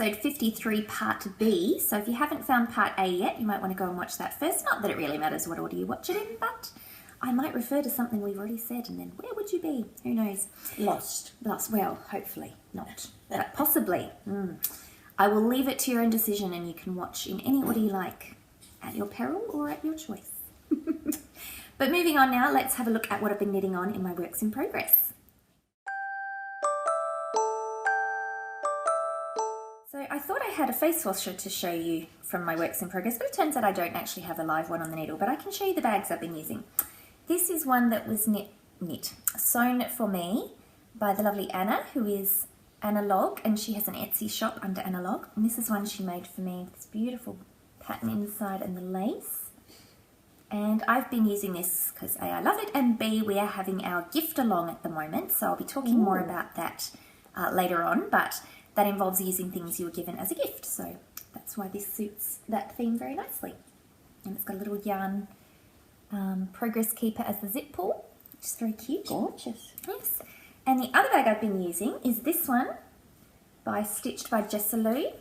episode 53 part B, so if you haven't found part A yet, you might want to go and watch that first. Not that it really matters what order you watch it in, but I might refer to something we've already said, and then where would you be? Who knows? Lost. Well, hopefully not, but possibly. I will leave it to your own decision, and you can watch in any order you like, at your peril or at your choice. But moving on now, let's have a look at what I've been knitting on in my works in progress. So I thought I had a face washer to show you from my works in progress, but it turns out I don't actually have a live one on the needle, but I can show you the bags I've been using. This is one that was sewn for me by the lovely Anna, who is Analog, and she has an Etsy shop under Analog, and this is one she made for me with this beautiful pattern inside and the lace. And I've been using this because A, I love it, and B, we are having our gift along at the moment, so I'll be talking more about that later on, but that involves using things you were given as a gift, so that's why this suits that theme very nicely. And it's got a little yarn progress keeper as the zip pull, which is very cute. Gorgeous. Yes. And the other bag I've been using is this one, Stitched by Jessalou,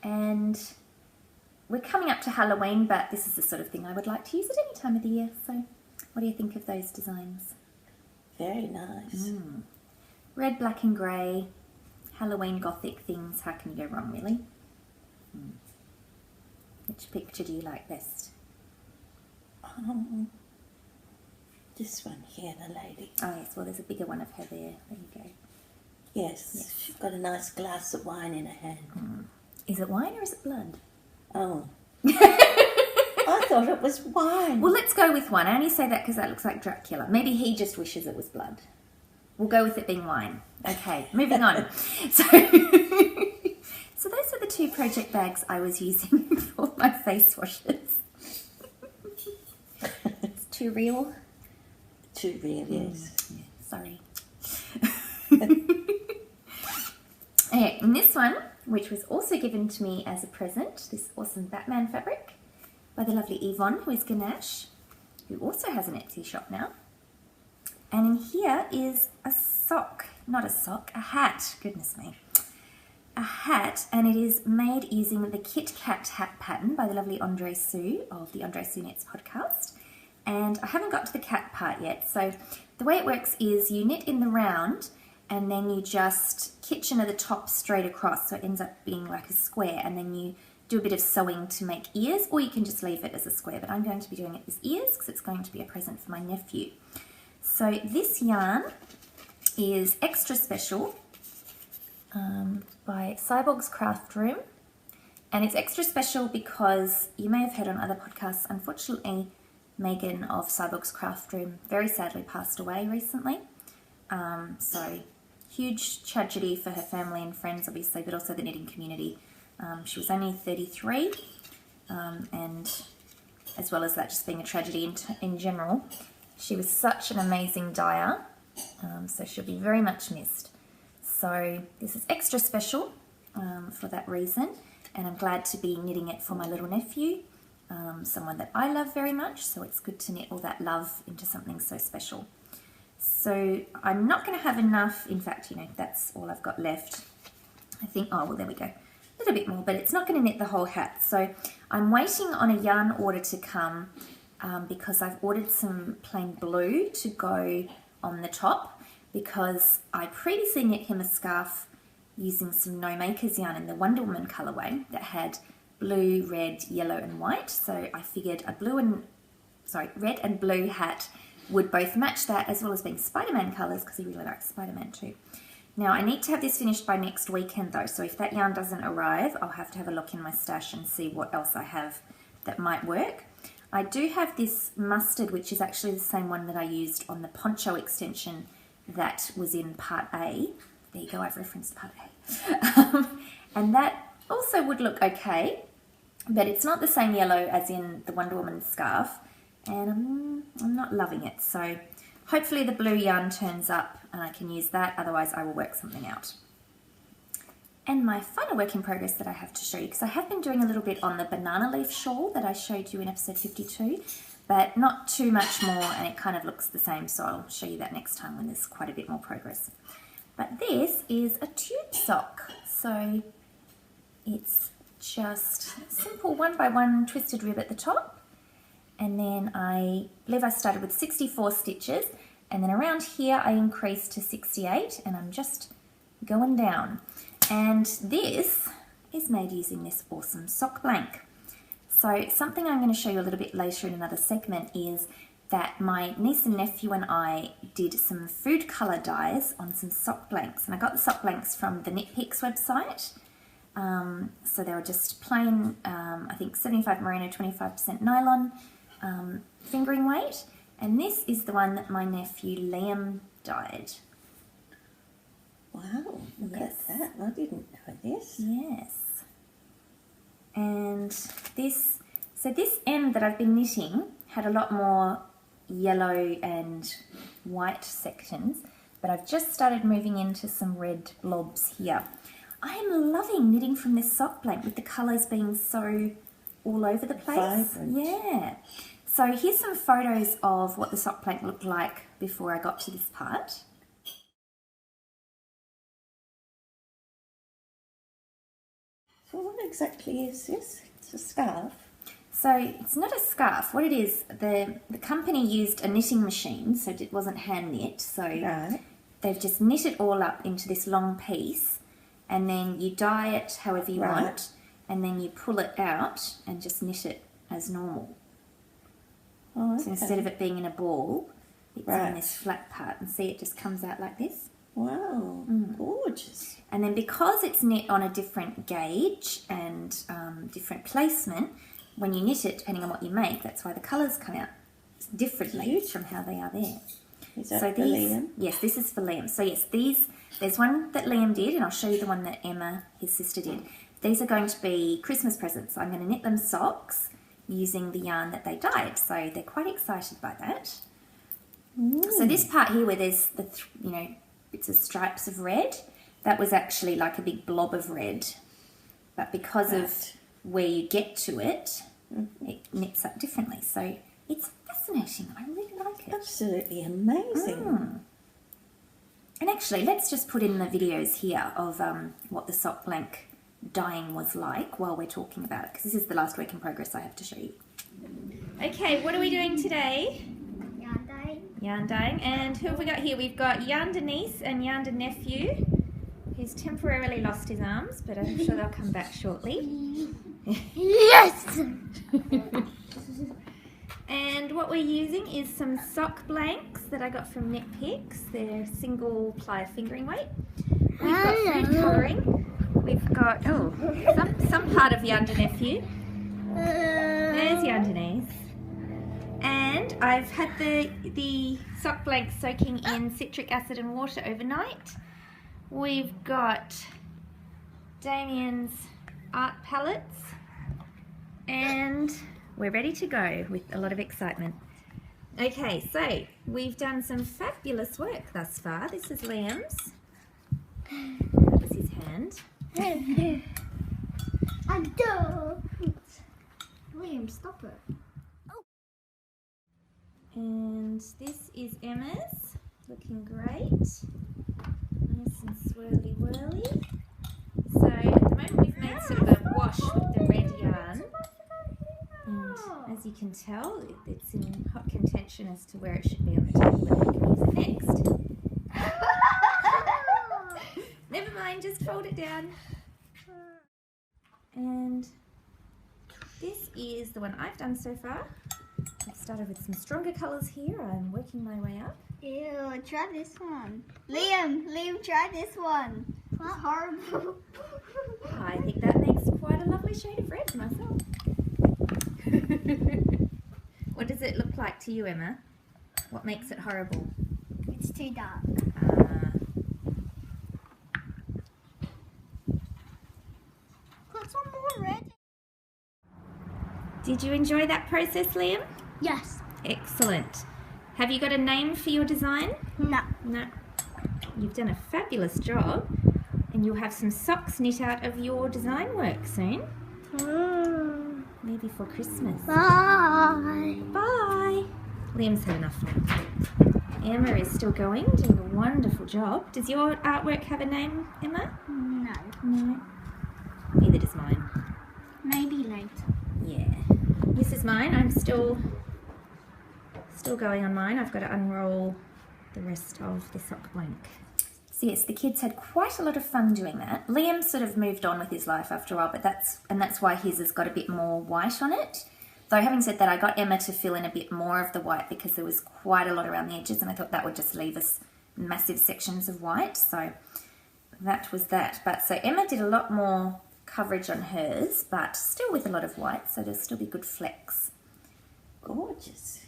and we're coming up to Halloween, but this is the sort of thing I would like to use at any time of the year, so what do you think of those designs? Very nice. Red, black and grey, Halloween gothic things, how can you go wrong, really? Which picture do you like best? This one here, the lady. Oh yes, well there's a bigger one of her there. There you go. Yes, she's got a nice glass of wine in her hand. Is it wine or is it blood? Oh. I thought it was wine. Well, let's go with one. I only say that because that looks like Dracula. Maybe he just wishes it was blood. We'll go with it being wine. Okay, moving on. So those are the two project bags I was using for my face washes. It's too real. Too real, yes. Yeah, sorry. And this one, which was also given to me as a present, this awesome Batman fabric by the lovely Yvonne, who is Ganesh, who also has an Etsy shop now. And in here is a hat, goodness me. A hat, and it is made using the Kit Kat hat pattern by the lovely Andre Sue of the Andre Sue Knits podcast. And I haven't got to the cat part yet, so the way it works is you knit in the round and then you just kitchen at the top straight across, so it ends up being like a square, and then you do a bit of sewing to make ears, or you can just leave it as a square, but I'm going to be doing it as ears because it's going to be a present for my nephew. So this yarn is Extra Special by Cyborg's Craft Room, and it's extra special because you may have heard on other podcasts, unfortunately Megan of Cyborg's Craft Room very sadly passed away recently. So huge tragedy for her family and friends, obviously, but also the knitting community. She was only 33, and as well as that just being a tragedy in general, she was such an amazing dyer, so she'll be very much missed. So this is extra special for that reason, and I'm glad to be knitting it for my little nephew, someone that I love very much, so it's good to knit all that love into something so special. So I'm not going to have enough, in fact, that's all I've got left. I think, oh, well, there we go. A little bit more, but it's not going to knit the whole hat. So I'm waiting on a yarn order to come because I've ordered some plain blue to go on the top, because I previously knit him a scarf using some No Makers yarn in the YarnderWoman colourway that had blue, red, yellow and white. So I figured a red and blue hat would both match that, as well as being Spider-Man colours, because he really likes Spider-Man too. Now I need to have this finished by next weekend though, so if that yarn doesn't arrive, I'll have to have a look in my stash and see what else I have that might work. I do have this mustard, which is actually the same one that I used on the poncho extension that was in part A. There you go, I've referenced part A. And that also would look okay, but it's not the same yellow as in the Wonder Woman scarf, and I'm not loving it. So hopefully the blue yarn turns up and I can use that, otherwise I will work something out. And my final work in progress that I have to show you, because I have been doing a little bit on the banana leaf shawl that I showed you in episode 52, but not too much more, and it kind of looks the same, so I'll show you that next time when there's quite a bit more progress. But this is a tube sock. So It's just simple 1 by 1 twisted rib at the top, and then I believe I started with 64 stitches, and then around here I increased to 68, and I'm just going down. And this is made using this awesome sock blank. So something I'm going to show you a little bit later in another segment is that my niece and nephew and I did some food colour dyes on some sock blanks, and I got the sock blanks from the Knit Picks website. So they were just plain, I think 75 merino, 25% nylon fingering weight, and this is the one that my nephew Liam dyed. Wow, look at that. I didn't know this. Yes. And this, so this end that I've been knitting had a lot more yellow and white sections, but I've just started moving into some red blobs here. I am loving knitting from this sock blank with the colours being so all over the place. Vibrant. Yeah. So here's some photos of what the sock blank looked like before I got to this part. So what exactly is this? It's a scarf. So it's not a scarf. What it is, the company used a knitting machine, so it wasn't hand knit. So Right. they've just knit it all up into this long piece, and then you dye it however you Right. want, and then you pull it out and just knit it as normal. Oh, So okay. instead of it being in a ball, it's Right. on this flat part, and see it just comes out like this. Wow, gorgeous. And then because it's knit on a different gauge and different placement, when you knit it, depending on what you make, that's why the colours come out differently Beautiful. from how they are there. Is that So for Liam? Yes, this is for Liam. So yes, there's one that Liam did, and I'll show you the one that Emma, his sister, did. These are going to be Christmas presents. So I'm going to knit them socks using the yarn that they dyed. So they're quite excited by that. So this part here where there's the, bits of stripes of red, that was actually like a big blob of red. But because of where you get to it, it knits up differently. So it's fascinating. I really like it. Absolutely amazing. And actually, let's just put in the videos here of what the sock blank dyeing was like while we're talking about it, because this is the last work in progress I have to show you. Okay, what are we doing today? Yarn dyeing. Yarn dyeing. And who have we got here? We've got Yarnder niece and Yarnder nephew, who's temporarily lost his arms, but I'm sure they'll come back shortly. Yes! And what we're using is some sock blanks that I got from Knit Picks. They're single ply fingering weight. We've got food colouring. We've got some part of Yarnder nephew. There's Yarnder niece. And I've had the sock blanks soaking in citric acid and water overnight. We've got Damien's art palettes, and we're ready to go with a lot of excitement. Okay, so we've done some fabulous work thus far. This is Liam's. That was his hand. I don't. Liam, stop it. And this is Emma's. Looking great. Nice and swirly whirly. So at the moment we've made sort of a wash with the red yarn. And as you can tell, it's in hot contention as to where it should be on the table and we can use it next. Never mind, just fold it down. And this is the one I've done so far. I've started with some stronger colours here. I'm working my way up. Ew, try this one. Liam, try this one. It's horrible. I think that makes quite a lovely shade of red myself. What does it look like to you, Emma? What makes it horrible? It's too dark. Put some more red. Did you enjoy that process, Liam? Yes. Excellent. Have you got a name for your design? No. No. You've done a fabulous job, and you'll have some socks knit out of your design work soon. Maybe for Christmas. Bye. Bye. Liam's had enough now. Emma is still going, doing a wonderful job. Does your artwork have a name, Emma? No. No. Neither does mine. This is mine. I'm still going on mine. I've got to unroll the rest of the sock blank. So yes, the kids had quite a lot of fun doing that. Liam sort of moved on with his life after a while, but that's why his has got a bit more white on it. Though having said that, I got Emma to fill in a bit more of the white because there was quite a lot around the edges, and I thought that would just leave us massive sections of white. So that was that. But so Emma did a lot more coverage on hers, but still with a lot of white, so there'll still be good flecks. Gorgeous.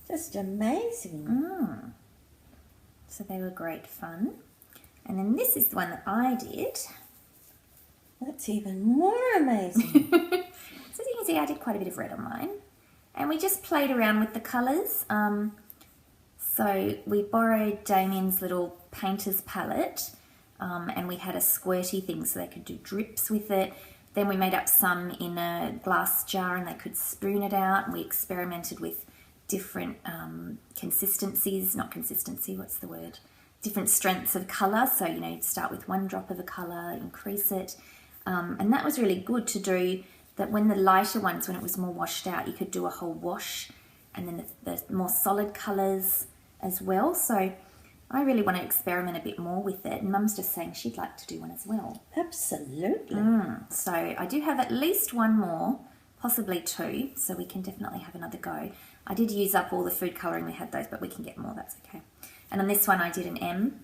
Just amazing. So they were great fun. And then this is the one that I did. That's even more amazing. So as you can see, I did quite a bit of red on mine. And we just played around with the colours. So we borrowed Damien's little painter's palette, and we had a squirty thing so they could do drips with it. Then we made up some in a glass jar and they could spoon it out. And we experimented with different different strengths of colour. So, you know, you'd start with one drop of a colour, increase it. And that was really good to do, that when the lighter ones, when it was more washed out, you could do a whole wash, and then the more solid colours as well. So I really want to experiment a bit more with it. And Mum's just saying she'd like to do one as well. Absolutely. So I do have at least one more, possibly two, so we can definitely have another go. I did use up all the food colouring, we had those, but we can get more, that's okay. And on this one I did an M,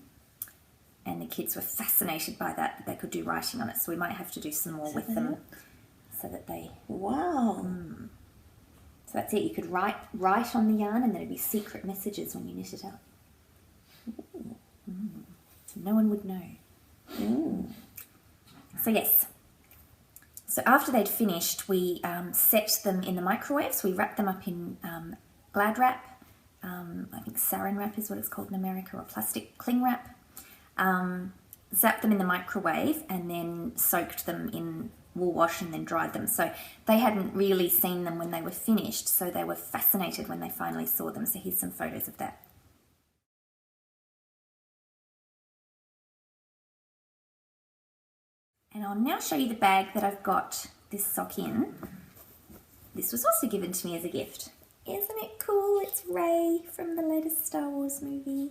and the kids were fascinated by that they could do writing on it, so we might have to do some more with them so that they... Wow. So that's it, you could write on the yarn and there'd be secret messages when you knit it up. No one would know. So yes. So after they'd finished, we set them in the microwave. So we wrapped them up in Glad wrap. I think saran wrap is what it's called in America, or plastic cling wrap. Zapped them in the microwave and then soaked them in wool wash and then dried them. So they hadn't really seen them when they were finished, so they were fascinated when they finally saw them. So here's some photos of that. And I'll now show you the bag that I've got this sock in. This was also given to me as a gift. Isn't it cool? It's Rey from the latest Star Wars movie,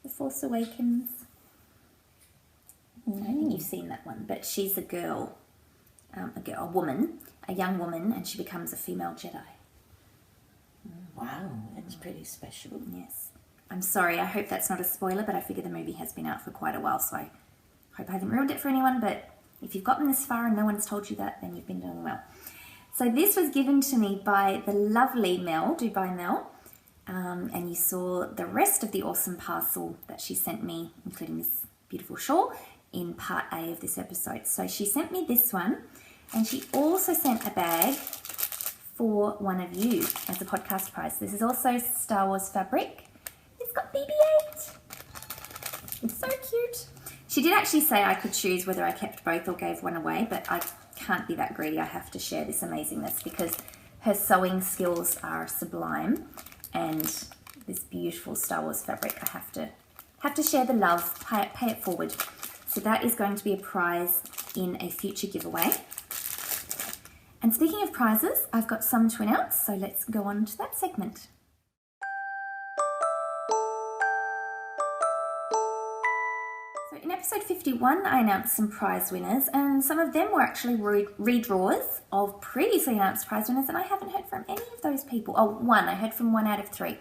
The Force Awakens. I don't think you've seen that one, but she's a girl, a woman, a young woman, and she becomes a female Jedi. Wow, that's pretty special. Yes. I'm sorry, I hope that's not a spoiler, but I figure the movie has been out for quite a while, so I hope I haven't ruined it for anyone, but if you've gotten this far and no one's told you that, then you've been doing well. So this was given to me by the lovely Mel, Dubai Mel, and you saw the rest of the awesome parcel that she sent me, including this beautiful shawl, in part A of this episode. So she sent me this one, and she also sent a bag for one of you as a podcast prize. This is also Star Wars fabric. It's got BB-8. It's so cute. She did actually say I could choose whether I kept both or gave one away, but I can't be that greedy. I have to share this amazingness because her sewing skills are sublime, and this beautiful Star Wars fabric, I have to share the love, pay it forward. So that is going to be a prize in a future giveaway. And speaking of prizes, I've got some to announce, so let's go on to that segment. So in episode 51, I announced some prize winners, and some of them were actually redraws of previously announced prize winners, and I haven't heard from any of those people. Oh, one. I heard from 1 out of 3.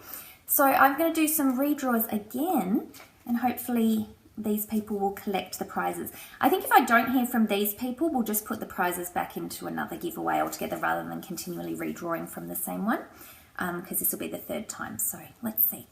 So I'm going to do some redraws again, and hopefully these people will collect the prizes. I think if I don't hear from these people, we'll just put the prizes back into another giveaway altogether rather than continually redrawing from the same one, because this will be the 3rd time. So let's see.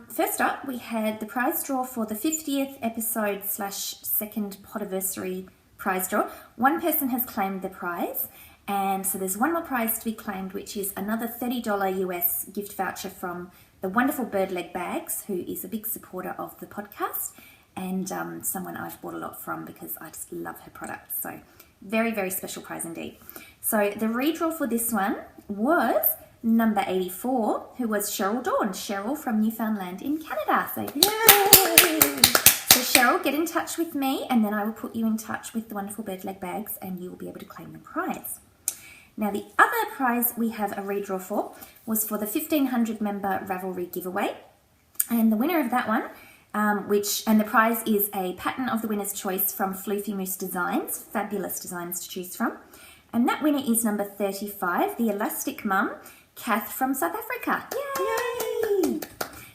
First up, we had the prize draw for the 50th episode / 2nd podiversary prize draw. One person has claimed the prize, and so there's one more prize to be claimed, which is another $30 US gift voucher from the wonderful Bird Leg Bags, who is a big supporter of the podcast, and someone I've bought a lot from because I just love her products. So very, very special prize indeed. So the redraw for this one was number 84, who was Cheryl Dawn. Cheryl from Newfoundland in Canada. So yay! So Cheryl, get in touch with me, and then I will put you in touch with the wonderful Bird Leg Bags, and you will be able to claim the prize. Now the other prize we have a redraw for was for the 1500 member Rivalry giveaway. And the winner of that one, and the prize is a pattern of the winner's choice from Floofy Moose Designs, fabulous designs to choose from. And that winner is number 35, the Elastic Mum, Kath from South Africa. Yay!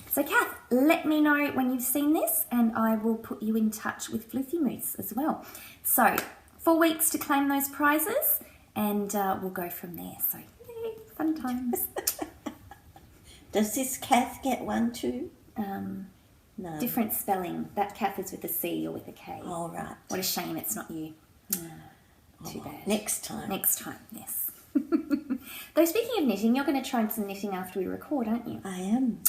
So Kath, let me know when you've seen this and I will put you in touch with Floofy Moose as well. So 4 weeks to claim those prizes and we'll go from there. So yay, fun times. Does this Kath get one too? No. Different spelling. That Kath is with a C or with a K. Oh, right. What a shame it's not you. Too bad. Next time. Next time, yes. Though speaking of knitting, you're going to try some knitting after we record, aren't you? I am.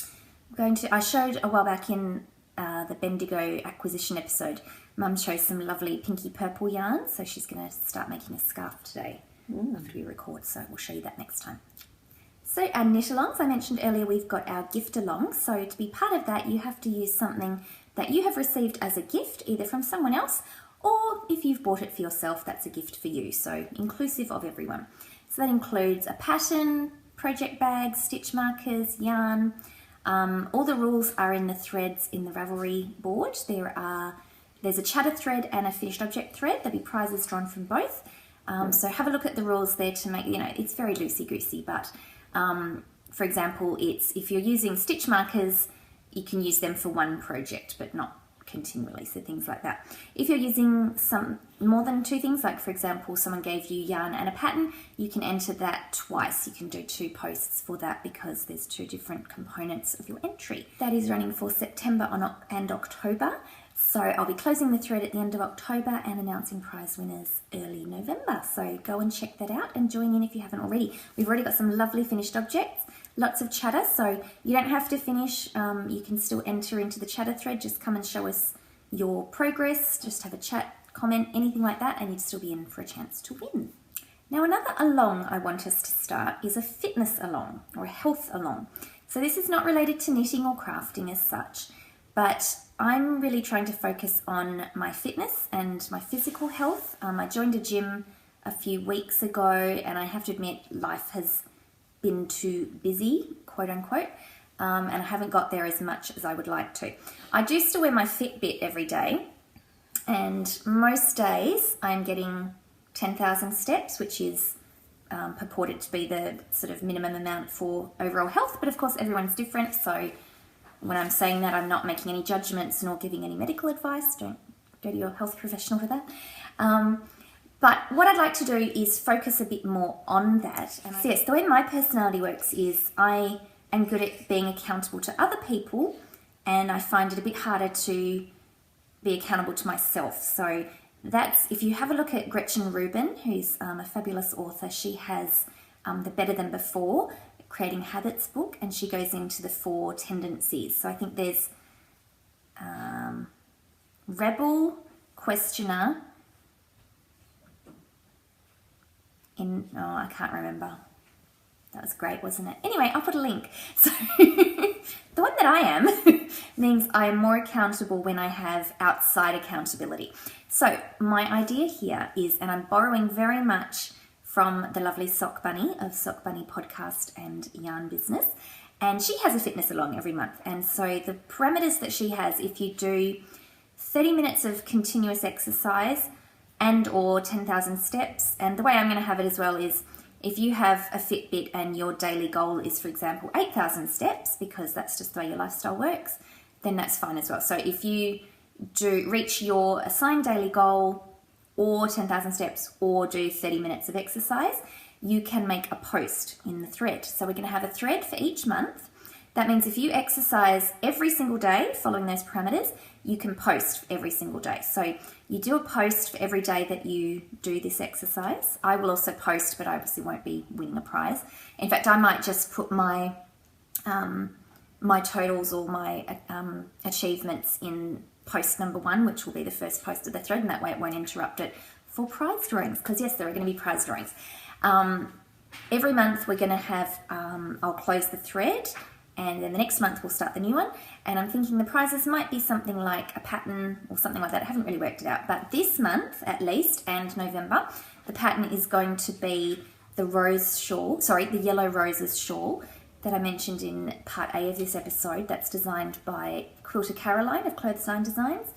I showed a while back in the Bendigo acquisition episode, Mum shows some lovely pinky purple yarn, so she's going to start making a scarf today after we record, so we'll show you that next time. So our knit alongs, I mentioned earlier, we've got our gift along. So to be part of that, you have to use something that you have received as a gift, either from someone else, or if you've bought it for yourself, that's a gift for you. So inclusive of everyone. So that includes a pattern, project bags, stitch markers, yarn. All the rules are in the threads in the Rivalry board. There's a chatter thread and a finished object thread. There'll be prizes drawn from both. So have a look at the rules there to make, it's very loosey-goosey, but for example, if you're using stitch markers, you can use them for one project, but not continually, so things like that. If you're using more than 2 things, like for example, someone gave you yarn and a pattern, you can enter that twice. You can do 2 posts for that because there's 2 different components of your entry. That is running for September and October. So I'll be closing the thread at the end of October and announcing prize winners early November. So go and check that out and join in if you haven't already. We've already got some lovely finished objects, lots of chatter, so you don't have to finish. You can still enter into the chatter thread. Just come and show us your progress, just have a chat, comment, anything like that, and you'd still be in for a chance to win. Now another along I want us to start is a fitness along or a health along. So this is not related to knitting or crafting as such, but I'm really trying to focus on my fitness and my physical health. I joined a gym a few weeks ago and I have to admit life has been too busy, quote unquote, and I haven't got there as much as I would like to. I do still wear my Fitbit every day and most days I'm getting 10,000 steps, which is purported to be the sort of minimum amount for overall health, but of course everyone's different, so when I'm saying that, I'm not making any judgments nor giving any medical advice. Don't go to your health professional for that. But what I'd like to do is focus a bit more on that. And so yes, the way my personality works is I am good at being accountable to other people, and I find it a bit harder to be accountable to myself. So that's, if you have a look at Gretchen Rubin, who's a fabulous author, she has the Better Than Before, Creating Habits book, and she goes into the 4 tendencies. So I think there's rebel, questioner, I can't remember. That was great, wasn't it? Anyway, I'll put a link. So the one that I am means I am more accountable when I have outside accountability. So my idea here is, and I'm borrowing very much from the lovely Sock Bunny of Sock Bunny Podcast and Yarn Business, and she has a fitness along every month. And so the parameters that she has, if you do 30 minutes of continuous exercise and or 10,000 steps, and the way I'm going to have it as well is if you have a Fitbit and your daily goal is, for example, 8,000 steps, because that's just the way your lifestyle works, then that's fine as well. So if you do reach your assigned daily goal or 10,000 steps or do 30 minutes of exercise, you can make a post in the thread. So we're going to have a thread for each month. That means if you exercise every single day following those parameters, you can post every single day. So you do a post for every day that you do this exercise. I will also post, but I obviously won't be winning a prize. In fact, I might just put my my totals or my achievements in post number 1, which will be the first post of the thread, and that way it won't interrupt it for prize drawings, because yes, there are going to be prize drawings. Every month we're going to have, I'll close the thread, and then the next month we'll start the new one, and I'm thinking the prizes might be something like a pattern or something like that. I haven't really worked it out, but this month at least, and November, the pattern is going to be the Yellow Roses shawl that I mentioned in part A of this episode. That's designed by Quilter Caroline of Clothesline Designs,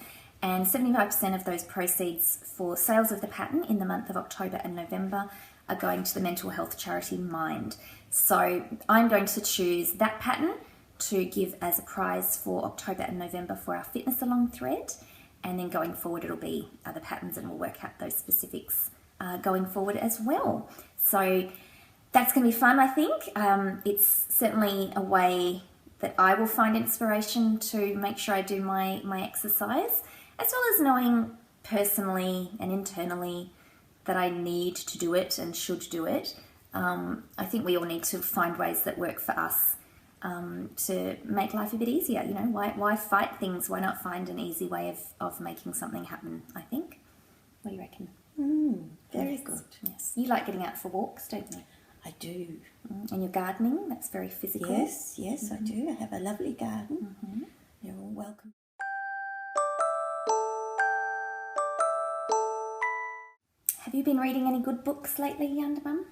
and 75% of those proceeds for sales of the pattern in the month of October and November are going to the mental health charity Mind. So I'm going to choose that pattern to give as a prize for October and November for our Fitness Along thread, and then going forward it'll be other patterns, and we'll work out those specifics going forward as well. So that's going to be fun, I think. It's certainly a way that I will find inspiration to make sure I do my exercise, as well as knowing personally and internally that I need to do it and should do it. I think we all need to find ways that work for us to make life a bit easier. You know, why fight things? Why not find an easy way of making something happen, I think. What do you reckon? Very good. Yes. You like getting out for walks, don't you? I do. And you're gardening, that's very physical. Yes, I do. I have a lovely garden. You're all welcome. Have you been reading any good books lately, YarnderWoman?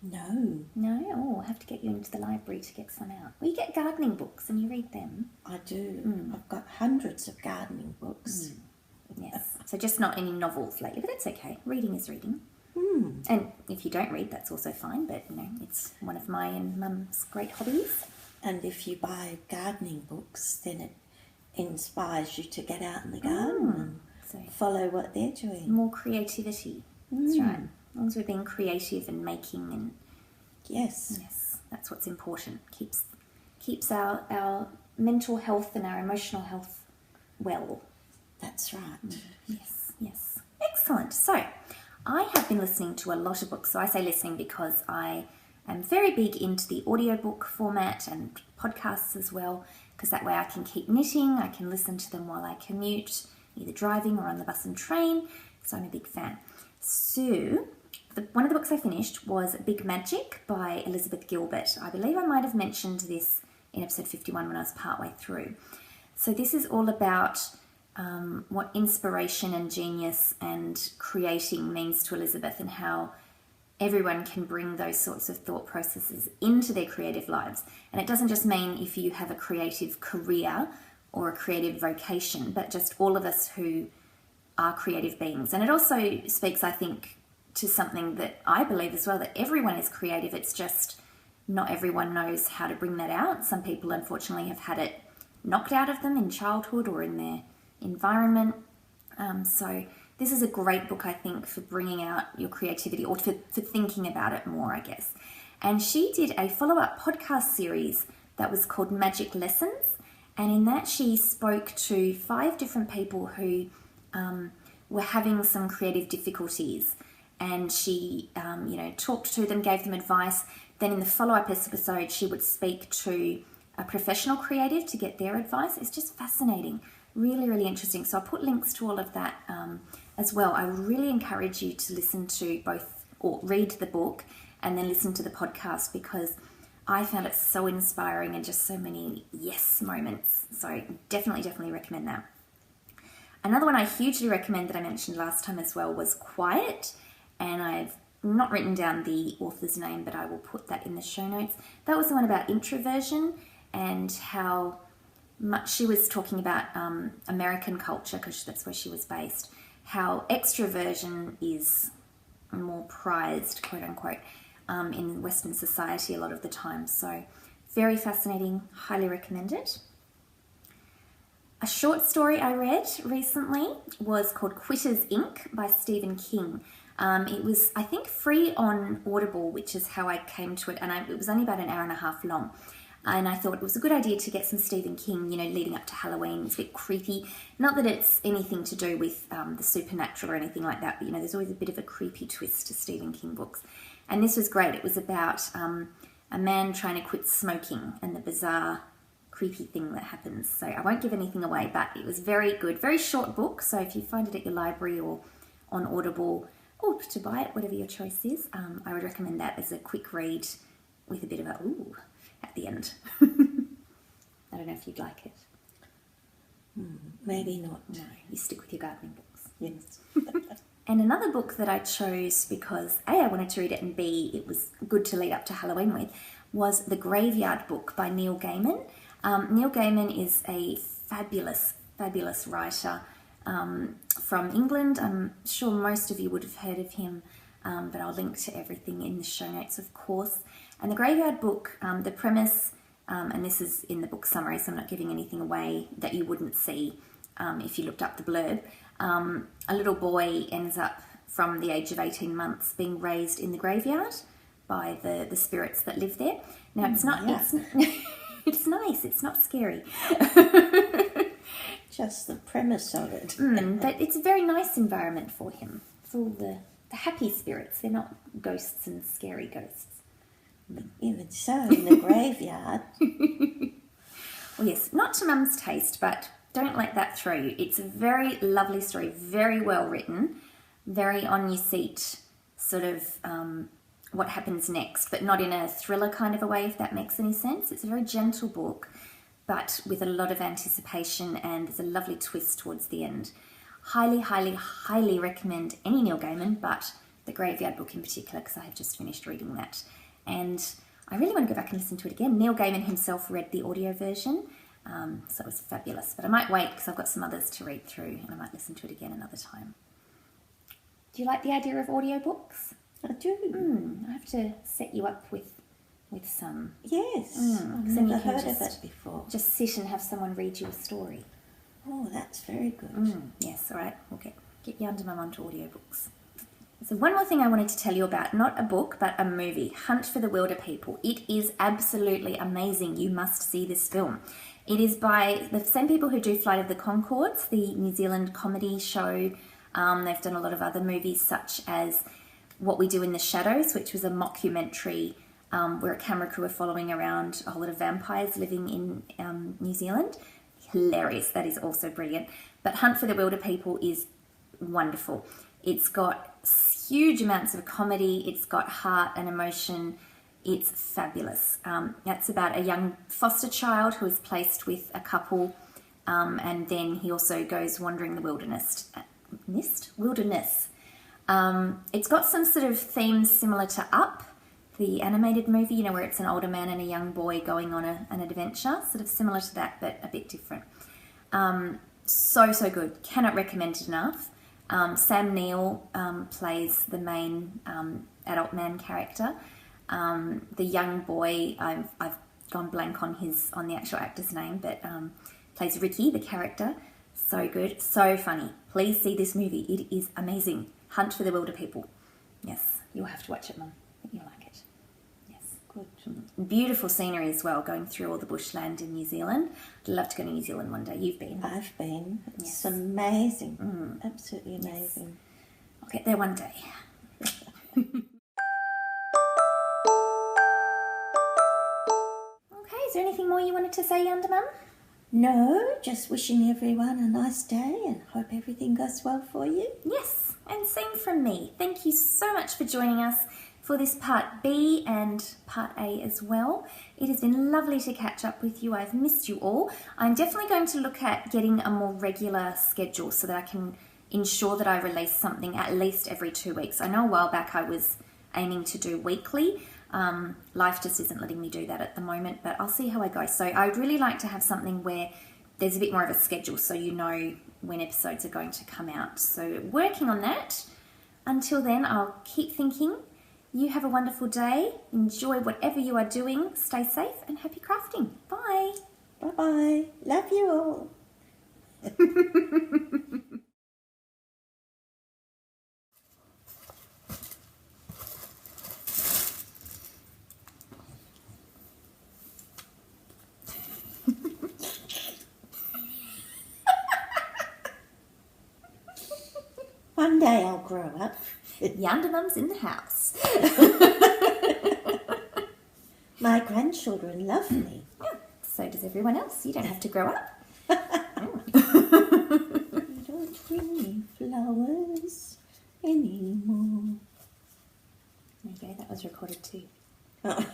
No. No? Oh, I'll have to get you into the library to get some out. Well, you get gardening books and you read them. I do. I've got hundreds of gardening books. Yes. So just not any novels lately, but that's okay. Reading is reading. And if you don't read, that's also fine, but you know, it's one of my and Mum's great hobbies. And if you buy gardening books, then it inspires you to get out in the garden and follow what they're doing. More creativity. That's right. As long as we're being creative and making, and yes, that's what's important. Keeps our mental health and our emotional health well. That's right. Yes. Excellent. So I have been listening to a lot of books. So I say listening because I am very big into the audiobook format and podcasts as well, because that way I can keep knitting. I can listen to them while I commute, either driving or on the bus and train. So I'm a big fan. So one of the books I finished was Big Magic by Elizabeth Gilbert. I believe I might have mentioned this in episode 51 when I was partway through. So this is all about what inspiration and genius and creating means to Elizabeth, and how everyone can bring those sorts of thought processes into their creative lives. And it doesn't just mean if you have a creative career or a creative vocation, but just all of us who are creative beings. And it also speaks, I think, to something that I believe as well, that everyone is creative. It's just not everyone knows how to bring that out. Some people, unfortunately, have had it knocked out of them in childhood or in their environment. So this is a great book, I think, for bringing out your creativity, or for thinking about it more, I guess. And she did a follow-up podcast series that was called Magic Lessons. And in that she spoke to 5 different people who were having some creative difficulties. And she, talked to them, gave them advice. Then in the follow-up episode, she would speak to a professional creative to get their advice. It's just fascinating. Really, really interesting. So I'll put links to all of that as well. I really encourage you to listen to both, or read the book and then listen to the podcast, because I found it so inspiring and just so many yes moments. So definitely recommend that. Another one I hugely recommend that I mentioned last time as well was Quiet, and I've not written down the author's name, but I will put that in the show notes. That was the one about introversion and how much she was talking about American culture, because that's where she was based, how extroversion is more prized, quote unquote, in Western society a lot of the time. So very fascinating, highly recommend it. A short story I read recently was called Quitters Inc. by Stephen King. It was, I think, free on Audible, which is how I came to it, and it was only about an hour and a half long. And I thought it was a good idea to get some Stephen King, leading up to Halloween. It's a bit creepy. Not that it's anything to do with the supernatural or anything like that, but, there's always a bit of a creepy twist to Stephen King books. And this was great. It was about a man trying to quit smoking and the bizarre, creepy thing that happens. So I won't give anything away, but it was very good. Very short book, so if you find it at your library or on Audible, or to buy it, whatever your choice is, I would recommend that as a quick read with a bit of a ooh at the end. I don't know if you'd like it. Maybe not. No, you stick with your gardening books. Yes. And another book that I chose because A, I wanted to read it, and B, it was good to lead up to Halloween with, was The Graveyard Book by Neil Gaiman. Neil Gaiman is a fabulous, fabulous writer from England. I'm sure most of you would have heard of him, but I'll link to everything in the show notes, of course. And The Graveyard Book, the premise, and this is in the book summary, so I'm not giving anything away that you wouldn't see if you looked up the blurb. A little boy ends up, from the age of 18 months, being raised in the graveyard by the spirits that live there. Now, it's not... It's nice, it's not scary. Just the premise of it. But it's a very nice environment for him. It's all the happy spirits. They're not ghosts and scary ghosts. But even so, in the graveyard. Well, yes, not to Mum's taste, but don't let that throw you. It's a very lovely story, very well written, very on your seat, sort of what happens next, but not in a thriller kind of a way, if that makes any sense. It's a very gentle book, but with a lot of anticipation, and there's a lovely twist towards the end. Highly, highly, highly recommend any Neil Gaiman, but The Graveyard Book in particular, because I have just finished reading that. And I really want to go back and listen to it again. Neil Gaiman himself read the audio version, so it was fabulous. But I might wait, because I've got some others to read through, and I might listen to it again another time. Do you like the idea of audiobooks? I do. I have to set you up with some. Yes, I've then never you can heard of it before. Just sit and have someone read you a story. Oh, that's very good. Yes, all right. We'll get YarnderWoman onto audiobooks. So one more thing I wanted to tell you about, not a book, but a movie, Hunt for the Wilder People. It is absolutely amazing. You must see this film. It is by the same people who do Flight of the Conchords, the New Zealand comedy show. They've done a lot of other movies, such as What We Do in the Shadows, which was a mockumentary where a camera crew are following around a whole lot of vampires living in New Zealand. Hilarious. That is also brilliant. But Hunt for the Wilder People is wonderful. It's got huge amounts of comedy. It's got heart and emotion. It's fabulous. That's about a young foster child who is placed with a couple, and then he also goes wandering the wilderness. It's got some sort of themes similar to Up, the animated movie, you know, where it's an older man and a young boy going on an adventure, sort of similar to that, but a bit different. So good. Cannot recommend it enough. Sam Neill plays the main adult man character. The young boy, I've gone blank on the actual actor's name, but plays Ricky, the character. So good, so funny. Please see this movie. It is amazing. Hunt for the Wilder People. Yes, you'll have to watch it, Mum. I think you'll like it. Yes, good. Beautiful scenery as well, going through all the bushland in New Zealand. I'd love to go to New Zealand one day. You've been? I've been. It's Yes. amazing. Absolutely amazing. Yes. I'll get there one day. Okay, is there anything more you wanted to say, YarnderMum? No, just wishing everyone a nice day and hope everything goes well for you. Yes, and same from me. Thank you so much for joining us for this part B and part A as well. It has been lovely to catch up with you. I've missed you all. I'm definitely going to look at getting a more regular schedule so that I can ensure that I release something at least every 2 weeks. I know a while back I was aiming to do weekly. Life just isn't letting me do that at the moment, but I'll see how I go. So I would really like to have something where there's a bit more of a schedule so you know when episodes are going to come out. So working on that. Until then, I'll keep thinking. You have a wonderful day. Enjoy whatever you are doing. Stay safe and happy crafting. Bye. Bye-bye. Love you all. One day I'll grow up. YarnderMum's in the house. My grandchildren love me. Yeah, so does everyone else. You don't have to grow up. You don't bring me flowers anymore. There you go, that was recorded too. Oh.